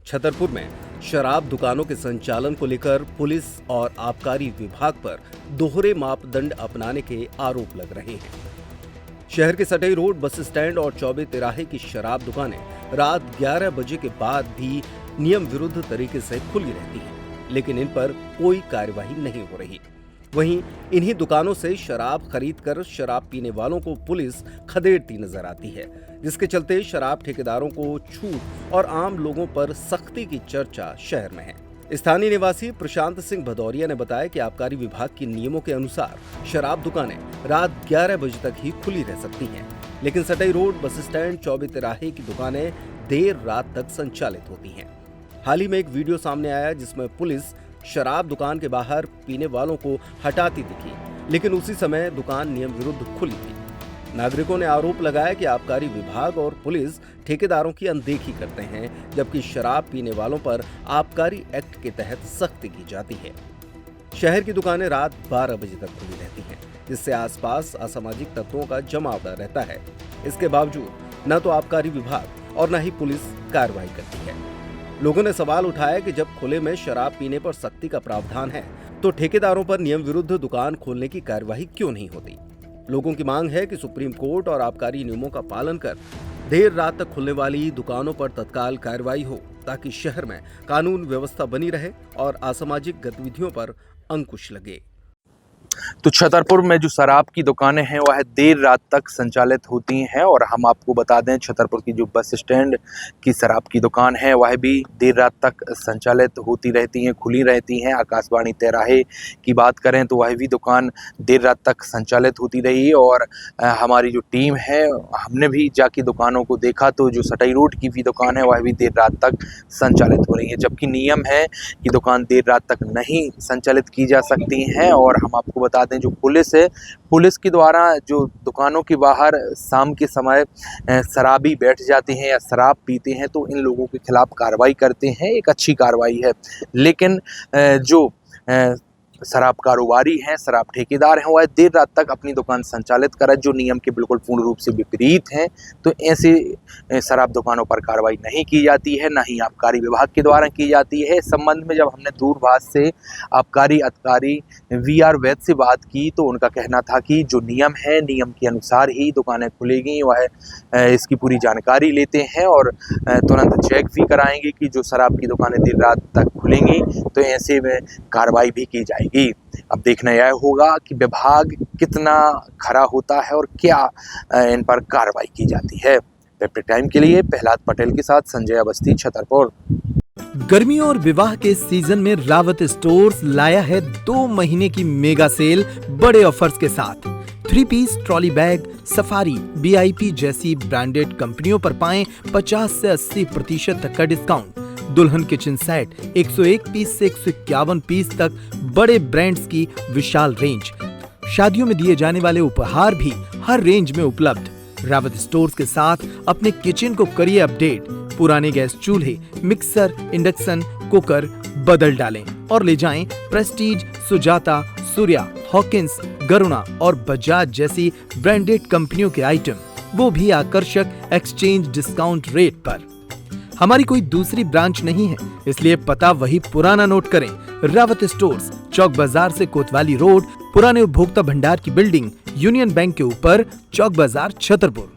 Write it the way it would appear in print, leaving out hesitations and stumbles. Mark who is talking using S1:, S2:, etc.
S1: छतरपुर में शराब दुकानों के संचालन को लेकर पुलिस और आबकारी विभाग पर दोहरे मापदंड अपनाने के आरोप लग रहे हैं। शहर के सटई रोड, बस स्टैंड और चौबे तिराहे की शराब दुकानें रात 11 बजे के बाद भी नियम विरुद्ध तरीके से खुली रहती हैं, लेकिन इन पर कोई कार्यवाही नहीं हो रही। वहीं इन्हीं दुकानों से शराब खरीदकर शराब पीने वालों को पुलिस खदेड़ती नजर आती है, जिसके चलते शराब ठेकेदारों को छूट और आम लोगों पर सख्ती की चर्चा शहर में है। स्थानीय निवासी प्रशांत सिंह भदौरिया ने बताया कि आबकारी विभाग के नियमों के अनुसार शराब दुकानें रात 11 बजे तक ही खुली रह सकती हैं, लेकिन सटई रोड, बस स्टैंड, चौबे तिराहे की दुकानें देर रात तक संचालित होती हैं। हाल ही में एक वीडियो सामने आया जिसमें पुलिस शराब दुकान के बाहर पीने वालों को हटाती दिखी, लेकिन उसी समय दुकान नियम विरुद्ध खुली थी। नागरिकों ने आरोप लगाया कि आबकारी विभाग और पुलिस ठेकेदारों की अनदेखी करते हैं, जबकि शराब पीने वालों पर आबकारी एक्ट के तहत सख्ती की जाती है। शहर की दुकानें रात 12 बजे तक खुली रहती हैं, जिससे आसपास असामाजिक तत्वों का जमावड़ा रहता है। इसके बावजूद न तो आबकारी विभाग और न ही पुलिस कार्रवाई करती है। लोगों ने सवाल उठाया कि जब खुले में शराब पीने पर सख्ती का प्रावधान है, तो ठेकेदारों पर नियम विरुद्ध दुकान खोलने की कार्यवाही क्यों नहीं होती। लोगों की मांग है कि सुप्रीम कोर्ट और आबकारी नियमों का पालन कर देर रात तक खुलने वाली दुकानों पर तत्काल कार्रवाई हो, ताकि शहर में कानून व्यवस्था बनी रहे और असामाजिक गतिविधियों पर अंकुश लगे।
S2: तो छतरपुर में जो शराब की दुकानें हैं वह देर रात तक संचालित होती हैं, और हम आपको बता दें छतरपुर की जो बस स्टैंड की शराब की दुकान है वह भी देर रात तक संचालित होती रहती हैं, खुली रहती हैं। आकाशवाणी तिराहे की बात करें तो वह भी दुकान देर रात तक संचालित होती रही, और हमारी जो टीम है हमने भी जाके दुकानों को देखा तो जो सटई रोड की भी दुकान है वह भी देर रात तक संचालित हो रही है, जबकि नियम है कि दुकान देर रात तक नहीं संचालित की जा सकती हैं। और हम आपको बता दें जो पुलिस है, पुलिस के द्वारा जो दुकानों के बाहर शाम के समय शराबी बैठ जाते हैं या शराब पीते हैं तो इन लोगों के खिलाफ कार्रवाई करते हैं, एक अच्छी कार्रवाई है। लेकिन जो शराब कारोबारी हैं, शराब ठेकेदार हैं, वह देर रात तक अपनी दुकान संचालित करें जो नियम के बिल्कुल पूर्ण रूप से विपरीत हैं, तो ऐसे शराब दुकानों पर कार्रवाई नहीं की जाती है, ना ही आबकारी विभाग के द्वारा की जाती है। इस संबंध में जब हमने दूरभाष से आबकारी अधिकारी VR वैद से बात की तो उनका कहना था कि जो नियम है, नियम के अनुसार ही दुकानें खुलेगी। वह इसकी पूरी जानकारी लेते हैं और तुरंत चेक भी कराएंगे कि जो शराब की दुकानें देर रात तक खुलेंगी तो ऐसे में कार्रवाई भी की जाएगी। अब देखना यह होगा कि विभाग कितना खरा होता है और क्या इन पर कार्रवाई की जाती है। पेपर टाइम के लिए प्रहलाद पटेल के साथ संजय अवस्थी, छतरपुर।
S3: गर्मियों और विवाह के सीजन में रावत स्टोर्स लाया है 2 महीने की मेगा सेल बड़े ऑफर्स के साथ। 3 piece trolley bag, Safari, VIP जैसी ब्रांडेड कंपनियों पर पाएं 50 से 80% तक का डिस्काउंट। दुल्हन किचन सेट 101 पीस से 151 पीस तक बड़े ब्रांड्स की विशाल रेंज। शादियों में दिए जाने वाले उपहार भी हर रेंज में उपलब्ध। रावत स्टोर्स के साथ अपने किचन को करिए अपडेट। पुराने गैस चूल्हे, मिक्सर, इंडक्शन कुकर बदल डालें और ले जाएं प्रेस्टीज, सुजाता, सूर्या, हॉकिंस, गरुणा और बजाज जैसी ब्रांडेड कंपनियों के आइटम, वो भी आकर्षक एक्सचेंज डिस्काउंट रेट पर। हमारी कोई दूसरी ब्रांच नहीं है, इसलिए पता वही पुराना नोट करें। रावत स्टोर्स, चौक बाजार से कोतवाली रोड, पुराने उपभोक्ता भंडार की बिल्डिंग, यूनियन बैंक के ऊपर, चौक बाजार, छतरपुर।